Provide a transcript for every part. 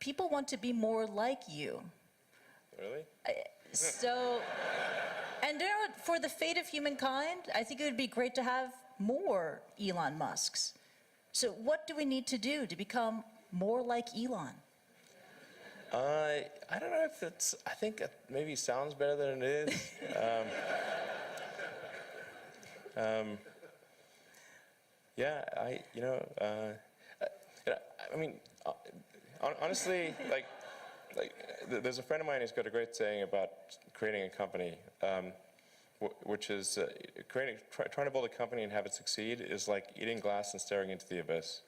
people want to be more like you. Really? So, and you know what, for the fate of humankind, I think it would be great to have more Elon Musks. So what do we need to do to become more like Elon? I don't know if it's, I think it maybe sounds better than it is. Yeah, I mean, honestly, there's a friend of mine who's got a great saying about creating a company, which is trying to build a company and have it succeed is like eating glass and staring into the abyss.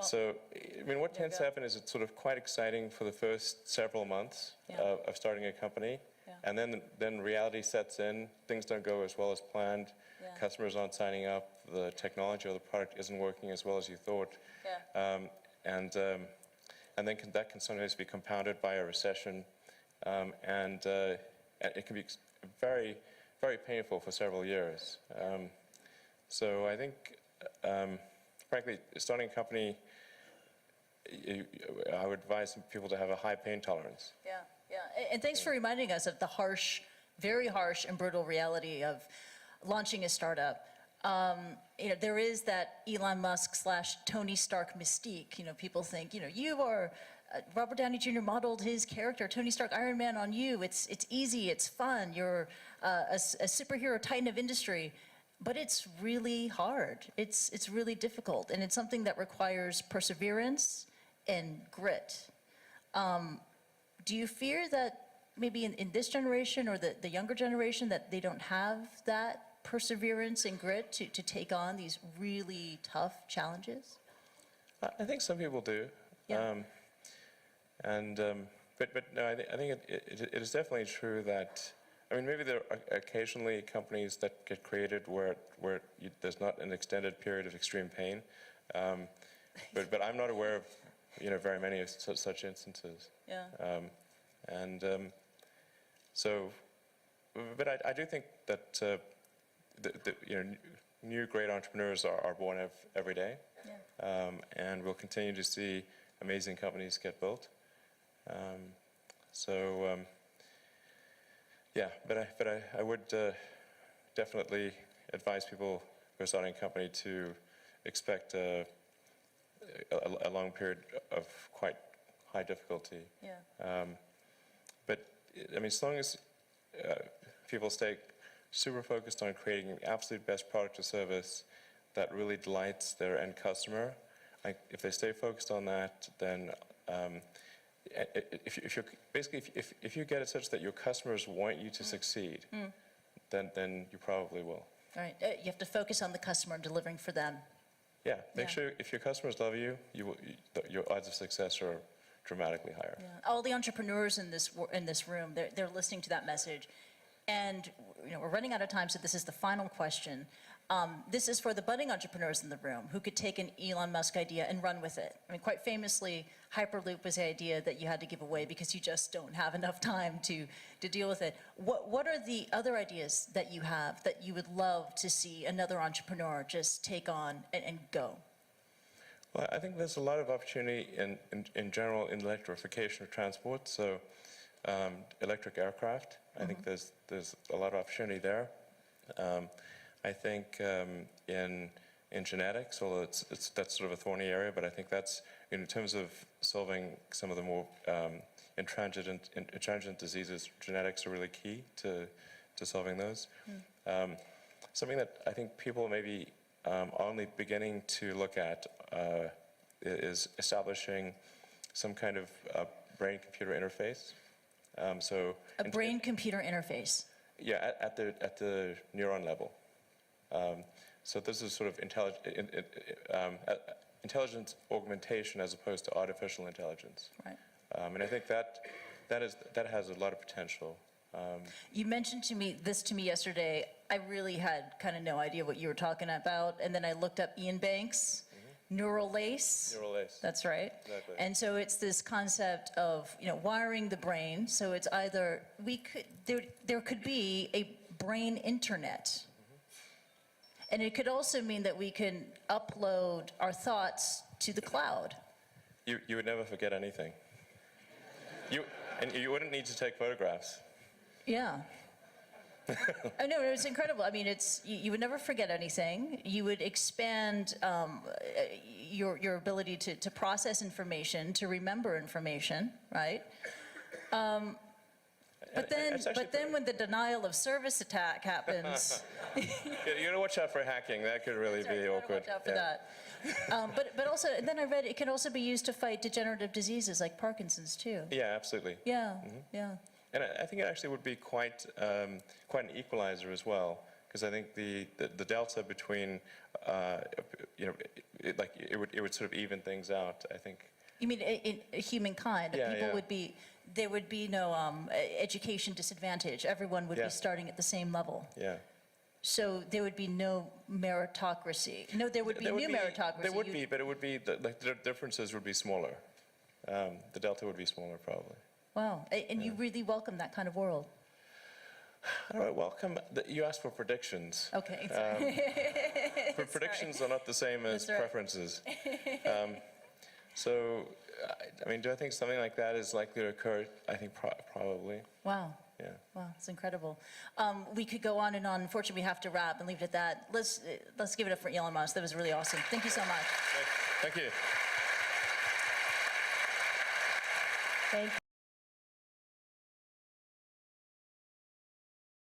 So, I mean, what tends to happen is it's sort of quite exciting for the first several months of starting a company, and then reality sets in. Things don't go as well as planned. Customers aren't signing up. The technology or the product isn't working as well as you thought. And then that can sometimes be compounded by a recession, and it can be very, very painful for several years. So I think, frankly, starting a company, I would advise people to have a high pain tolerance. And thanks for reminding us of the harsh, very harsh and brutal reality of launching a startup. There is that Elon Musk / Tony Stark mystique. People think, you are, Robert Downey Jr. modeled his character, Tony Stark, Iron Man, on you. It's easy, it's fun, you're a superhero titan of industry. But it's really hard. It's really difficult, and it's something that requires perseverance and grit. Do you fear that maybe in this generation or the younger generation that they don't have that perseverance and grit to take on these really tough challenges? I think some people do. But no, I think it is definitely true that, I mean, maybe there are occasionally companies that get created where there's not an extended period of extreme pain, but I'm not aware of very many of such instances. But I do think that new great entrepreneurs are born every day, and we'll continue to see amazing companies get built. But I would definitely advise people who are starting a company to expect a long period of quite high difficulty. But I mean, as long as people stay super focused on creating the absolute best product or service that really delights their end customer, if they stay focused on that, then if you get it such that your customers want you to succeed, then you probably will. All right, you have to focus on the customer and delivering for them. Make sure if your customers love you, your odds of success are dramatically higher. All the entrepreneurs in this room, they're listening to that message, and we're running out of time, so this is the final question. This is for the budding entrepreneurs in the room who could take an Elon Musk idea and run with it. I mean, quite famously, Hyperloop was the idea that you had to give away because you just don't have enough time to deal with it. What are the other ideas that you have that you would love to see another entrepreneur just take on and go? Well, I think there's a lot of opportunity in general in electrification of transport. So electric aircraft, I think there's a lot of opportunity there. I think in genetics, although that's sort of a thorny area, but I think that's, in terms of solving some of the more intransigent diseases, genetics are really key to solving those. Something that I think people maybe are only beginning to look at is establishing some kind of brain-computer interface. A brain-computer interface? Yeah, at the neuron level. So this is sort of intelligence augmentation as opposed to artificial intelligence. Right. And I think that has a lot of potential. You mentioned to me yesterday. I really had kind of no idea what you were talking about, and then I looked up Ian Banks. Neural lace. Neural lace. That's right. Exactly. And so it's this concept of wiring the brain. So it's either there could be a brain internet. And it could also mean that we can upload our thoughts to the cloud. You would never forget anything. And you wouldn't need to take photographs. Yeah. I know, it's incredible. I mean, you would never forget anything. You would expand your ability to process information, to remember information, right? But then when the denial of service attack happens, you gotta watch out for hacking. That could really be awkward. watch out for that. But also, and then I read it can also be used to fight degenerative diseases like Parkinson's too. Yeah, absolutely. Yeah, yeah. And I think it actually would be quite an equalizer as well, because I think the delta between, it would sort of even things out, I think. You mean in humankind? Yeah, people yeah. there would be no education disadvantage. Everyone would Yeah. be starting at the same level. Yeah. So there would be no meritocracy. No, there would be new meritocracy. There would be, but it would be, the differences would be smaller. The delta would be smaller, probably. Wow, and you really welcome that kind of world. All right, welcome. You asked for predictions. Okay. Predictions are not the same as That's right. preferences. So, I mean, do I think something like that is likely to occur? I think probably. Wow. Yeah. Wow, it's incredible. We could go on and on. Unfortunately, we have to wrap and leave it at that. Let's give it up for Elon Musk. That was really awesome. Thank you so much. Thank you. Thank you.